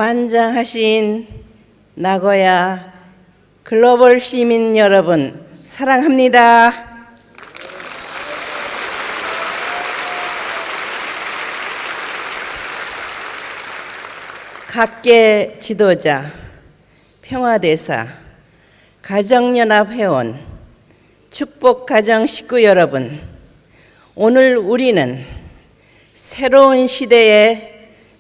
만장하신 나고야 글로벌 시민 여러분 사랑합니다. 각계 지도자, 평화대사, 가정연합 회원, 축복가정 식구 여러분, 오늘 우리는 새로운 시대의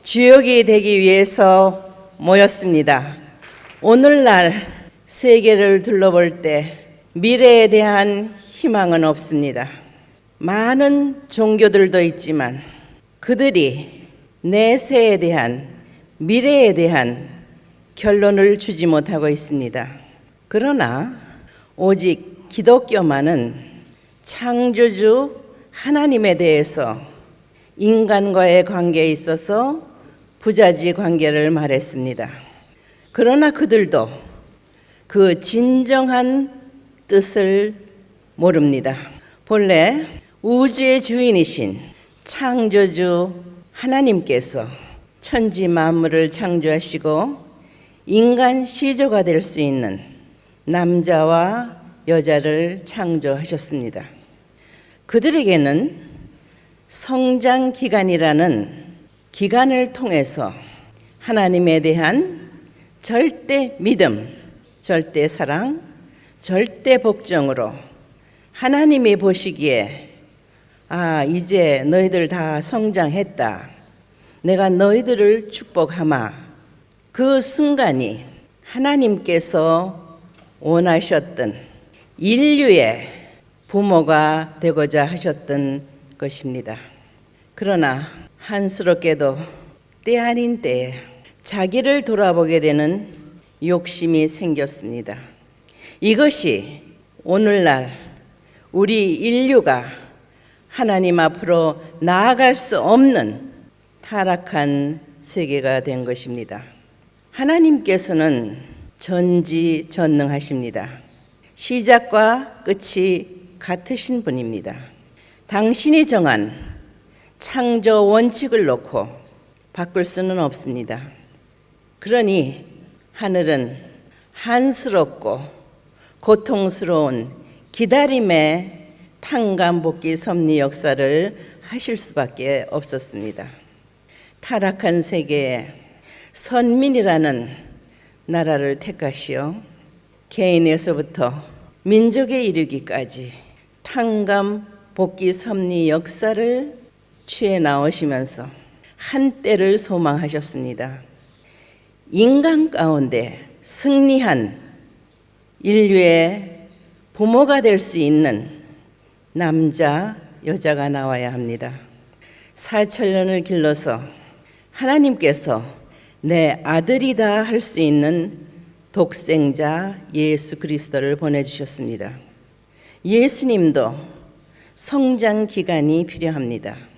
주역이 되기 위해서 모였습니다. 오늘날 세계를 둘러볼 때 미래에 대한 희망은 없습니다. 많은 종교들도 있지만 그들이 내세에 대한, 미래에 대한 결론을 주지 못하고 있습니다. 그러나 오직 기독교만은 창조주 하나님에 대해서 인간과의 관계에 있어서 부자지 관계를 말했습니다. 그러나 그들도 그 진정한 뜻을 모릅니다. 본래 우주의 주인이신 창조주 하나님께서 천지 만물을 창조하시고 인간 시조가 될 수 있는 남자와 여자를 창조하셨습니다. 그들에게는 성장 기간이라는 기간을 통해서 하나님에 대한 절대 믿음, 절대 사랑, 절대 복종으로 하나님이 보시기에 이제 너희들 다 성장했다. 내가 너희들을 축복하마. 그 순간이 하나님께서 원하셨던 인류의 부모가 되고자 하셨던 것입니다. 그러나 한스럽게도 때 아닌 때에 자기를 돌아보게 되는 욕심이 생겼습니다. 이것이 오늘날 우리 인류가 하나님 앞으로 나아갈 수 없는 타락한 세계가 된 것입니다. 하나님께서는 전지전능하십니다. 시작과 끝이 같으신 분입니다. 당신이 정한 창조 원칙을 놓고 바꿀 수는 없습니다. 그러니 하늘은 한스럽고 고통스러운 기다림의 탕감복귀 섭리 역사를 하실 수밖에 없었습니다. 타락한 세계에 선민이라는 나라를 택하시어 개인에서부터 민족에 이르기까지 탕감복귀 섭리 역사를 취해 나오시면서 한때를 소망하셨습니다. 인간 가운데 승리한 인류의 부모가 될 수 있는 남자, 여자가 나와야 합니다. 4,000년을 길러서 하나님께서 내 아들이다 할 수 있는 독생자 예수 그리스도를 보내주셨습니다. 예수님도 성장 기간이 필요합니다.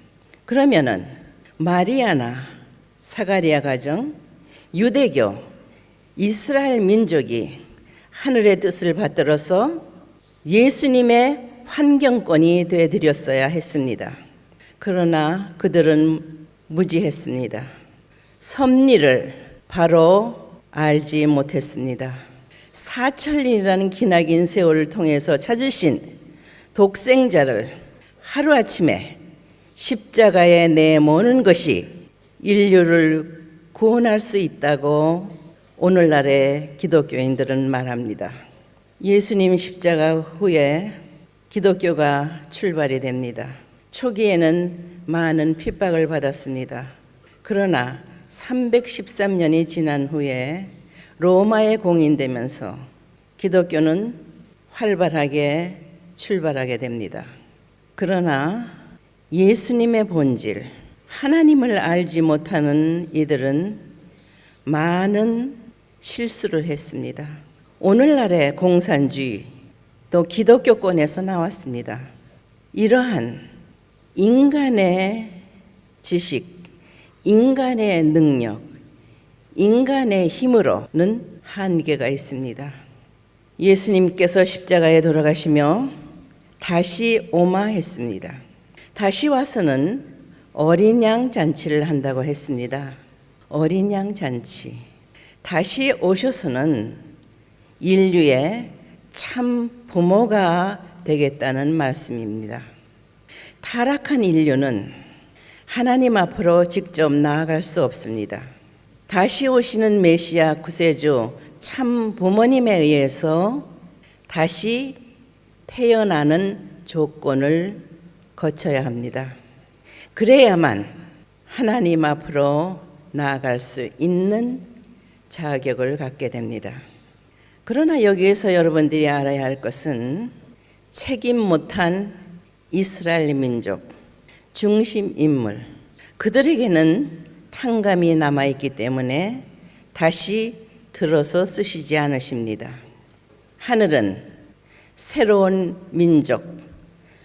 그러면은 마리아나 사가랴 가정, 유대교, 이스라엘 민족이 하늘의 뜻을 받들어서 예수님의 환경권이 되어드렸어야 했습니다. 그러나 그들은 무지했습니다. 섭리를 바로 알지 못했습니다. 4,000년이라는 기나긴 세월을 통해서 찾으신 독생자를 하루아침에 십자가에 내모는 것이 인류를 구원할 수 있다고 오늘날의 기독교인들은 말합니다. 예수님 십자가 후에 기독교가 출발이 됩니다. 초기에는 많은 핍박을 받았습니다. 그러나 313년이 지난 후에 로마에 공인되면서 기독교는 활발하게 출발하게 됩니다. 그러나 예수님의 본질, 하나님을 알지 못하는 이들은 많은 실수를 했습니다. 오늘날의 공산주의, 또 기독교권에서 나왔습니다. 이러한 인간의 지식, 인간의 능력, 인간의 힘으로는 한계가 있습니다. 예수님께서 십자가에 돌아가시며 다시 오마 했습니다. 다시 와서는 어린 양 잔치를 한다고 했습니다. 어린 양 잔치, 다시 오셔서는 인류의 참 부모가 되겠다는 말씀입니다. 타락한 인류는 하나님 앞으로 직접 나아갈 수 없습니다. 다시 오시는 메시아 구세주 참 부모님에 의해서 다시 태어나는 조건을 거쳐야 합니다. 그래야만 하나님 앞으로 나아갈 수 있는 자격을 갖게 됩니다. 그러나 여기에서 여러분들이 알아야 할 것은 책임 못한 이스라엘 민족, 중심 인물, 그들에게는 탕감이 남아있기 때문에 다시 들어서 쓰시지 않으십니다. 하늘은 새로운 민족,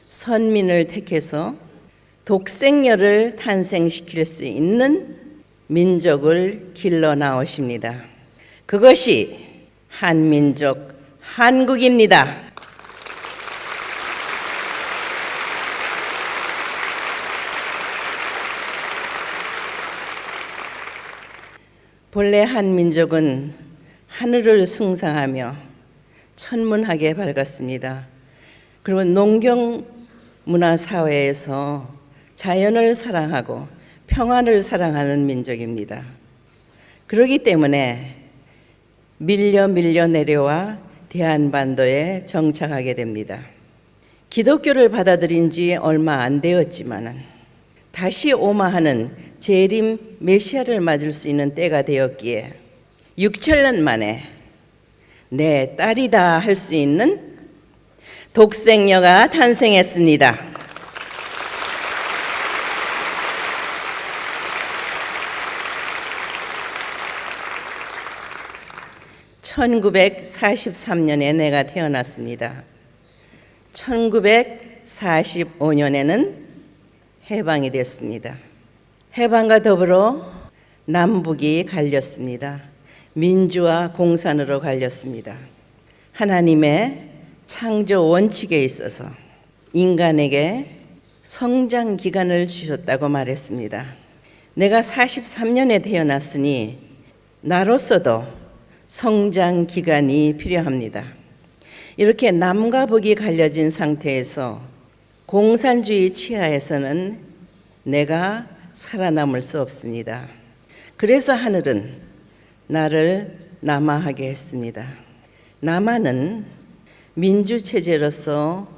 선민을 택해서 독생녀를 탄생시킬 수 있는 민족을 길러 나오십니다. 그것이 한민족, 한국입니다. 본래 한민족은 하늘을 숭상하며 천문학에 밝았습니다. 그리고 농경 문화 사회에서 자연을 사랑하고 평안을 사랑하는 민족입니다. 그렇기 때문에 밀려 내려와 대한반도에 정착하게 됩니다. 기독교를 받아들인 지 얼마 안 되었지만 다시 오마하는 재림 메시아를 맞을 수 있는 때가 되었기에 6천년 만에 내 딸이다 할 수 있는 독생녀가 탄생했습니다. (1943년에) 내가 태어났습니다. 1945년에는 해방이 됐습니다. 해방과 더불어 남북이 갈렸습니다. 민주화 공산으로 갈렸습니다. 하나님의 창조 원칙에 있어서 인간에게 성장 기간을 주셨다고 말했습니다. 내가 43년에 태어났으니 나로서도 성장 기간이 필요합니다. 이렇게 남과 북이 갈려진 상태에서 공산주의 치하에서는 내가 살아남을 수 없습니다. 그래서 하늘은 나를 남아하게 했습니다. 남아는 민주체제로서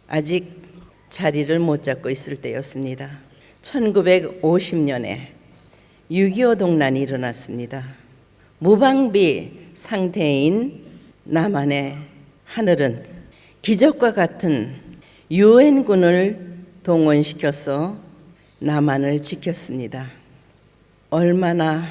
아직 자리를 못 잡고 있을 때였습니다. 1950년에 6.25 동란이 일어났습니다. 무방비 상태인 남한의 하늘은 기적과 같은 유엔군을 동원시켜서 남한을 지켰습니다. 얼마나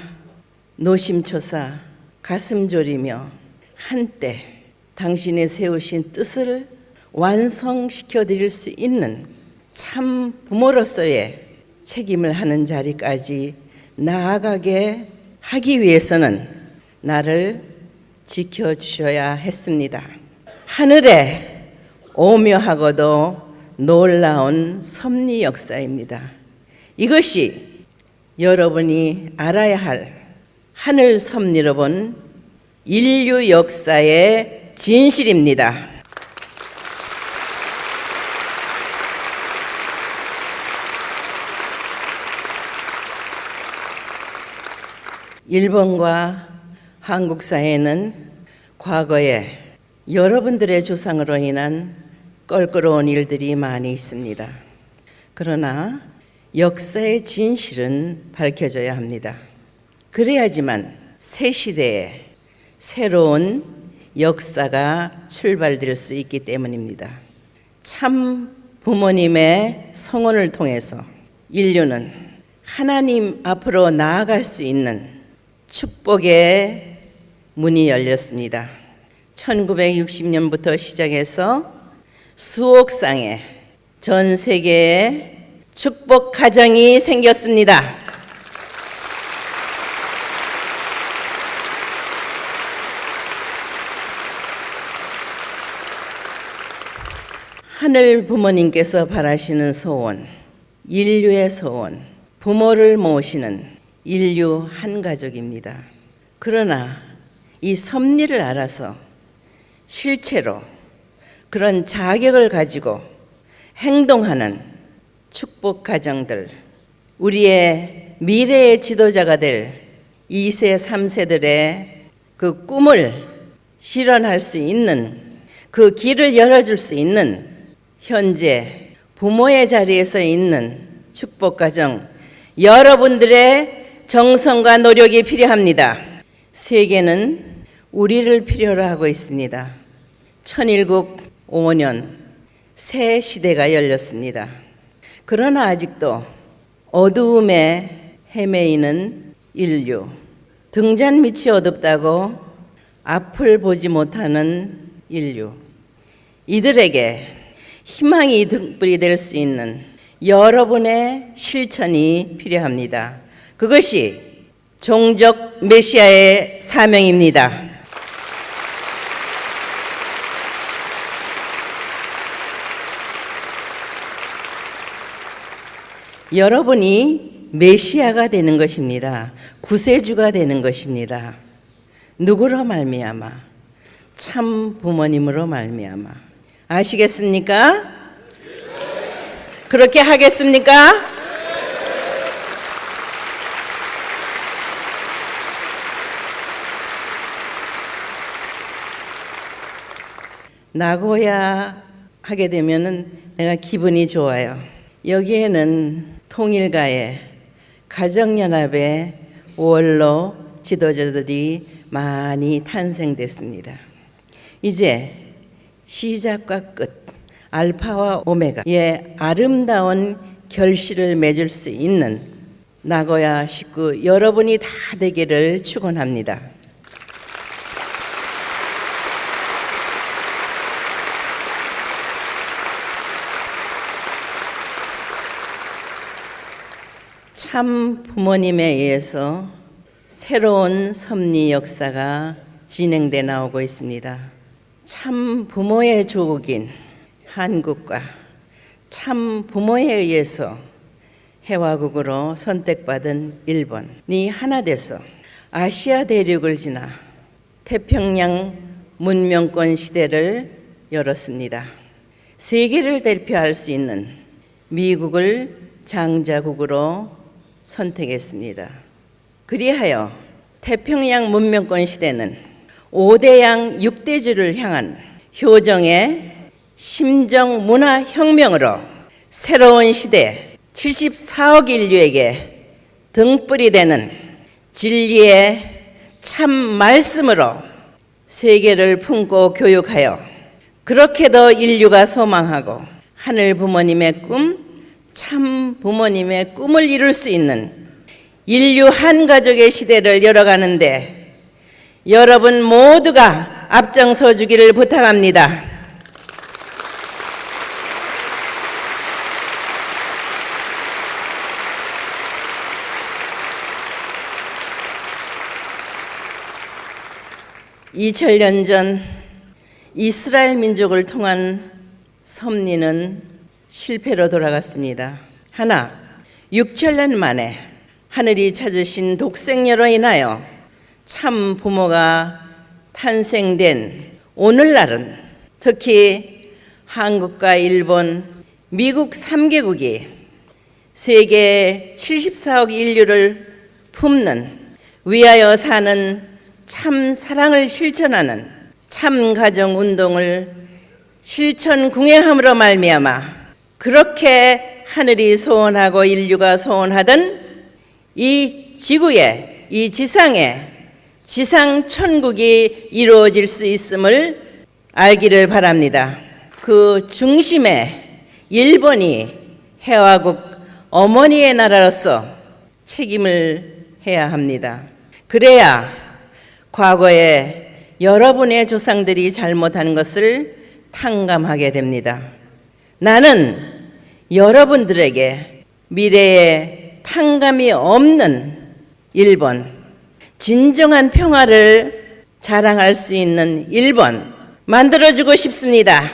노심초사 가슴 졸이며 한때 당신의 세우신 뜻을 완성시켜 드릴 수 있는 참 부모로서의 책임을 하는 자리까지 나아가게 하기 위해서는 나를 지켜주셔야 했습니다. 하늘의 오묘하고도 놀라운 섭리 역사입니다. 이것이 여러분이 알아야 할 하늘 섭리로 본 인류 역사의 진실입니다. 일본과 한국 사회는 과거에 여러분들의 조상으로 인한 껄끄러운 일들이 많이 있습니다. 그러나 역사의 진실은 밝혀져야 합니다. 그래야지만 새 시대에 새로운 역사가 출발될 수 있기 때문입니다. 참 부모님의 성원을 통해서 인류는 하나님 앞으로 나아갈 수 있는 축복의 문이 열렸습니다. 1960년부터 시작해서 수억 쌍의 전 세계에 축복 가정이 생겼습니다. 하늘 부모님께서 바라시는 소원, 인류의 소원, 부모를 모시는 인류 한 가족입니다. 그러나 이 섭리를 알아서 실체로 그런 자격을 가지고 행동하는 축복 가정들, 우리의 미래의 지도자가 될 2세, 3세들의 그 꿈을 실현할 수 있는, 그 길을 열어줄 수 있는 현재 부모의 자리에서 있는 축복 가정, 여러분들의 정성과 노력이 필요합니다. 세계는 우리를 필요로 하고 있습니다. 천일국 5년 새 시대가 열렸습니다. 그러나 아직도 어두움에 헤매이는 인류, 등잔 밑이 어둡다고 앞을 보지 못하는 인류, 이들에게 희망이 등불이 될 수 있는 여러분의 실천이 필요합니다. 그것이 종족 메시아의 사명입니다. 여러분이 메시아가 되는 것입니다. 구세주가 되는 것입니다. 누구로 말미암아? 참 부모님으로 말미암아. 아시겠습니까? 그렇게 하겠습니까? 나고야 하게 되면은 내가 기분이 좋아요. 여기에는 통일가의 가정연합의 원로 지도자들이 많이 탄생됐습니다. 이제 시작과 끝, 알파와 오메가의 아름다운 결실을 맺을 수 있는 나고야 식구 여러분이 다 되기를 축원합니다. 참 부모님에 의해서 새로운 섭리 역사가 진행돼 나오고 있습니다. 참 부모의 조국인 한국과 참 부모에 의해서 해화국으로 선택받은 일본이 하나 돼서 아시아 대륙을 지나 태평양 문명권 시대를 열었습니다. 세계를 대표할 수 있는 미국을 장자국으로 선택했습니다. 그리하여 태평양 문명권 시대는 5대양 6대주를 향한 효정의 심정 문화 혁명으로 새로운 시대 74억 인류에게 등불이 되는 진리의 참 말씀으로 세계를 품고 교육하여 그렇게도 인류가 소망하고 하늘 부모님의 꿈, 참 부모님의 꿈을 이룰 수 있는 인류 한 가족의 시대를 열어가는데 여러분 모두가 앞장서 주기를 부탁합니다. (2000년) 전 이스라엘 민족을 통한 섭리는 실패로 돌아갔습니다. 하나, 6천년 만에 하늘이 찾으신 독생녀로 인하여 참 부모가 탄생된 오늘날은 특히 한국과 일본, 미국 3개국이 세계 74억 인류를 품는 위하여 사는 참 사랑을 실천하는 참 가정 운동을 실천 궁행함으로 말미암아 그렇게 하늘이 소원하고 인류가 소원하던 이 지구에, 이 지상에 지상 천국이 이루어질 수 있음을 알기를 바랍니다. 그 중심에 일본이 해화국 어머니의 나라로서 책임을 해야 합니다. 그래야 과거에 여러분의 조상들이 잘못한 것을 탕감하게 됩니다. 나는 여러분들에게 미래에 탕감이 없는 일본, 진정한 평화를 자랑할 수 있는 일본 만들어주고 싶습니다.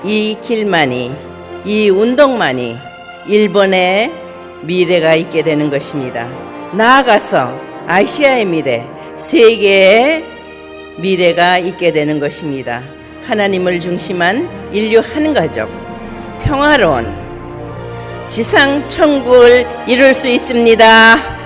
이 길만이, 이 운동만이 일본의 미래가 있게 되는 것입니다. 나아가서 아시아의 미래, 세계의 미래가 있게 되는 것입니다. 하나님을 중심한 인류 한 가족, 평화로운 지상 천국을 이룰 수 있습니다.